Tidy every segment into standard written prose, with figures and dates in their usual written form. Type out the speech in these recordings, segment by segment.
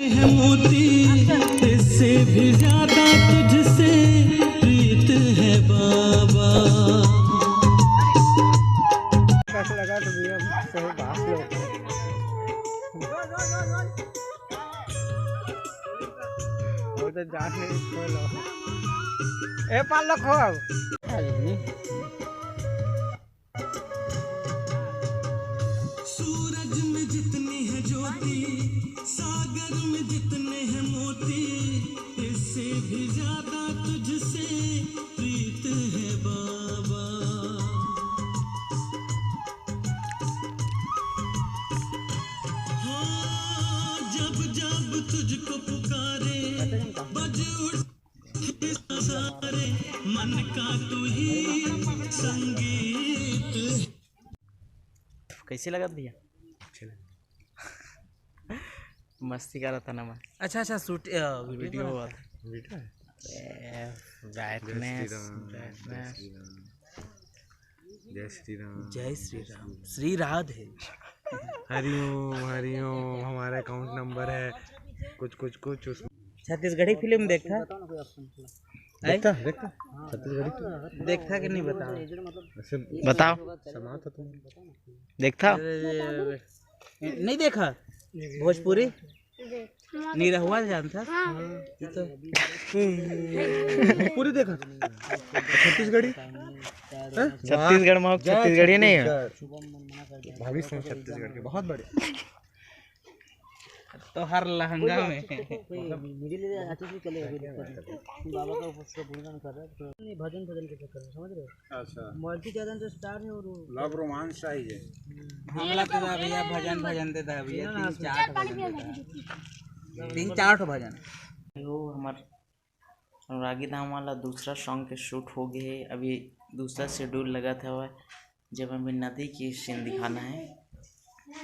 है मोती इससे भी ज्यादा तुझसे प्रीत है बाबा। कैसे लगा तो भैया सही बात लो और तो जान नहीं खोलो ए पाल लो खो सूरज में जितनी है ज्योति सागर में जितने हैं मोती इससे भी ज्यादा तुझसे प्रीत है बाबा। हाँ जब जब तुझको पुकारे बज उठे सारे मन का तू ही संगीत। कैसे लगा भैया? मस्ती कर रहा था ना मैं। अच्छा अच्छा शूट वीडियो हुआ था। ब्राइटनेस जय श्री राम जय श्री राम श्री राधे हरिओम हरिओम। हमारा अकाउंट नंबर है कुछ कुछ कुछ उसमें। छत्तीसगढ़ी फिल्म देखा देखता देखता छत्तीसगढ़ी देखा कि नहीं बताओ बताओ बताओ देखता नहीं देखा भोजपुरी निरहुआ जानता तो पूरी देखा छत्तीसगढ़ी छत्तीसगढ़ में छत्तीसगढ़ी नहीं है भाभी सिंह छत्तीसगढ़ के बहुत बढ़िया। तो हर लहंगा में बाबा का गुणगान कर रहा है भजन भजन के चक्कर में समझ रहे हो। अच्छा मल्टी चैनल तो स्टार है और लव रोमांस चाहिए हमला तो भैया भजन भजन देता है भैया 3-4 भजन। हमार अनुरागी धाम वाला दूसरा सॉन्ग के शूट हो गए है। अभी दूसरा शेड्यूल लगा था वह जब हमें नदी की सीन दिखाना है।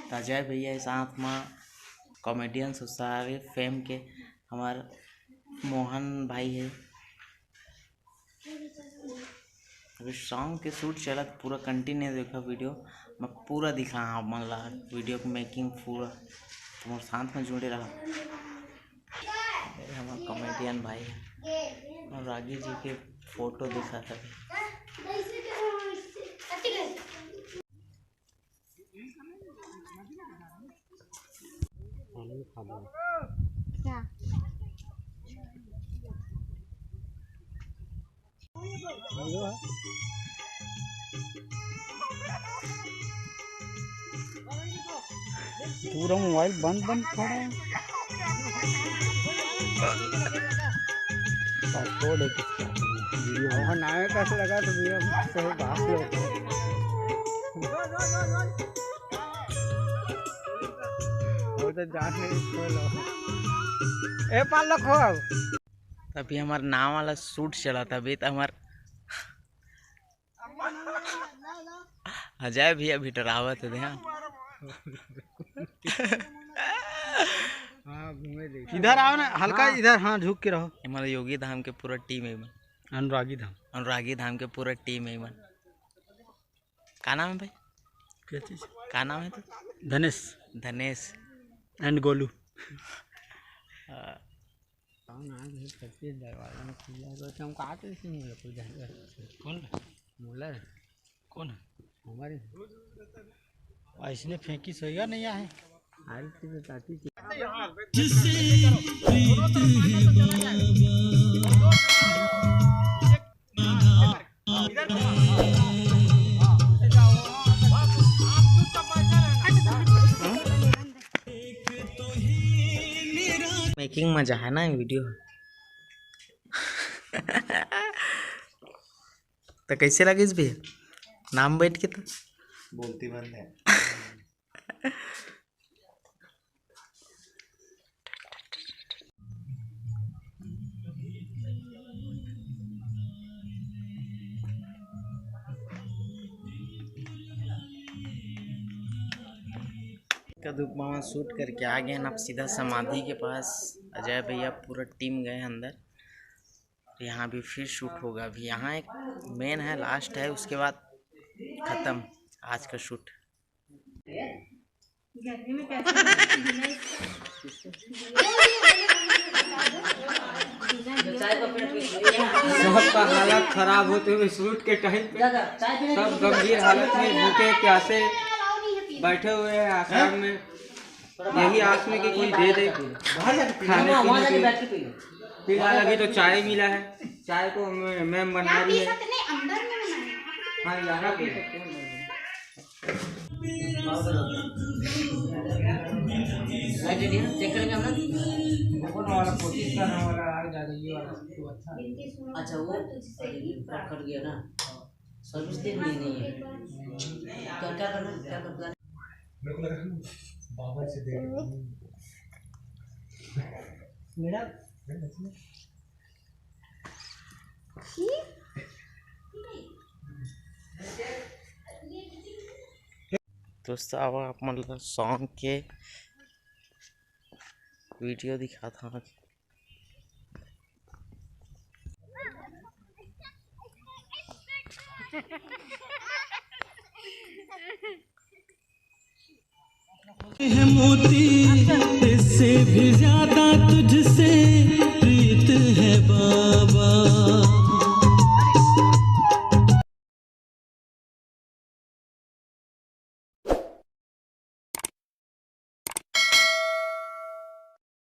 तो अजय भैया साथ में कॉमेडियन सारे फेम के हमारे मोहन भाई है। अभी सॉन्ग के शूट चला तो पूरा कंटिन्यू देखा वीडियो मैं पूरा दिखा मन लगा वीडियो की मेकिंग पूरा तुम्हारे साथ में जुड़े रहा। हमारे कॉमेडियन भाई है और रागी जी के फोटो दिखा था। क्या पूरा मोबाइल बंद बंद पड़ा है। पासवर्ड है किसका वीडियो नाम कैसे लगा तो भैया सही बात लो और तो जान नहीं खोलो ए पाल लो खो अभी हमारा नाम वाला शूट चला था। अभी तो हमार अजय भैया भी डरावत है ध्यान इधर आओ ना हल्का इधर हाँ झुक के रहो। हमारा योगी धाम के पूरा टीम है मन अनुरागी धाम के पूरा टीम है मन। का नाम है भाई? क्या चीज का नाम है तो? धनेश एंड गोलू। कौन हमारे ऐसने फेंकी सोएगा नहीं है जिससे प्रीत है मेकिंग मजा है ना वीडियो। तो कैसे लगे इस भैया नाम बैठ के तो बोलती बंद है। कदुक मामा शूट करके आ गए ना। अब सीधा समाधि के पास अजय भैया पूरा टीम गए अंदर। यहाँ भी फिर शूट होगा। अभी यहाँ एक मेन है लास्ट है उसके बाद ख़त्म आज का शूट। गर्मी में कैसे सबका हालत खराब होते हुए शूट के टाइम पे सब गंभीर हालत में भूखे प्यासे बैठे हुए हैं आश्रम में। यही आस में कि कोई दे दे खाने पीने के लिए। फिलहाल अभी तो चाय मिला है, चाय को मैम बना रही है। हाँ यहाँ पी सकते हैं। चेक करेंगे हम लोग। कोशिश करने वाला आ जाएगा ये वाला तो अच्छा है। अच्छा वो कट गया ना, सर्विस नहीं है। क्या क्या करना क्या करना बाबा से देख मेरा दोस्तों अब आप मतलब सॉन्ग के वीडियो दिखा था। है मोती इससे भी ज्यादा तुझसे